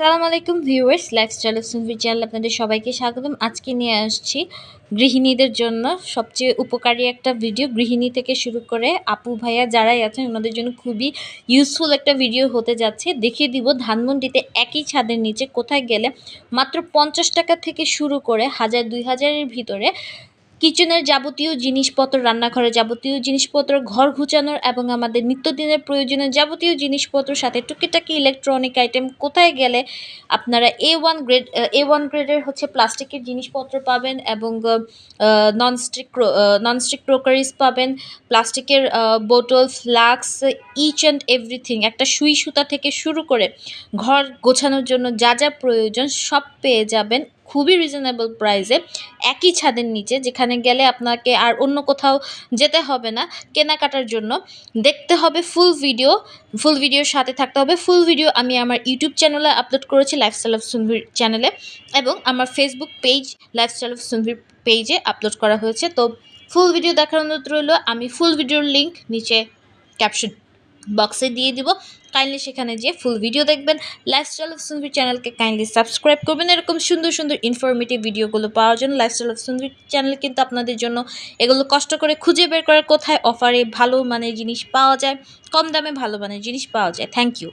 আসসালামু আলাইকুম viewers, lifestyle of সুনভি চ্যানেলে আপনাদের সবাইকে স্বাগতম। আজকে নিয়ে আসছি গৃহিণীদের জন্য সবচেয়ে উপকারী একটা ভিডিও। গৃহিণী থেকে শুরু করে আপু ভাইয়া যারাই আছেন ওনাদের জন্য খুবই ইউজফুল একটা ভিডিও হতে যাচ্ছে। দেখিয়ে দিব ধানমন্ডিতে একই ছাদের নিচে কোথায় গেলে মাত্র 50 টাকা থেকে শুরু করে 1000-2000-এর ভিতরে কিচেনের যাবতীয় জিনিসপত্র, রান্নাঘরের যাবতীয় জিনিসপত্র, ঘর গুছানোর এবং আমাদের নিত্যদিনের প্রয়োজনীয় যাবতীয় জিনিসপত্র, সাথে টুকিটাকি ইলেকট্রনিক আইটেম কোথায় গেলে আপনারা A1 গ্রেডের প্লাস্টিকের জিনিসপত্র পাবেন এবং ননস্টিক ক্রোকারিজ পাবেন, প্লাস্টিকের বোতল, ফ্লাস্ক, ইচ অ্যান্ড এভরিথিং, একটা সুই সুতা থেকে শুরু করে ঘর গোছানোর জন্য যা যা প্রয়োজন সব পেয়ে যাবেন খুবই রিজনেবল প্রাইসে একই ছাদের নিচে, যেখানে গেলে আপনাকে আর অন্য কোথাও যেতে হবে না কেনাকাটার জন্য। দেখতে হবে ফুল ভিডিওর সাথে থাকতে হবে। ফুল ভিডিও আমি আমার ইউটিউব চ্যানেলে আপলোড করেছি, লাইফস্টাইল অফ সুনভির চ্যানেলে, এবং আমার ফেসবুক পেজ লাইফস্টাইল অফ সুনভির পেজে আপলোড করা হয়েছে। তো ফুল ভিডিও দেখার অনুরোধ রইল। আমি ফুল ভিডিওর লিঙ্ক নিচে ক্যাপশন বক্সে দিয়ে দিব, কাইন্ডলি সেখানে যেয়ে ফুল ভিডিও দেখবেন। লাইফস্টাইল অফ সুনভি চ্যানেলকে কাইন্ডলি সাবস্ক্রাইব করবেন এরকম সুন্দর সুন্দর ইনফরমেটিভ ভিডিওগুলো পাওয়ার জন্য। লাইফস্টাইল অফ সুনভি চ্যানেল কিন্তু আপনাদের জন্য এগুলো কষ্ট করে খুঁজে বের করার, কোথায় অফারে ভালো মানের জিনিস পাওয়া যায়, কম দামে ভালো মানের জিনিস পাওয়া যায়। Thank you.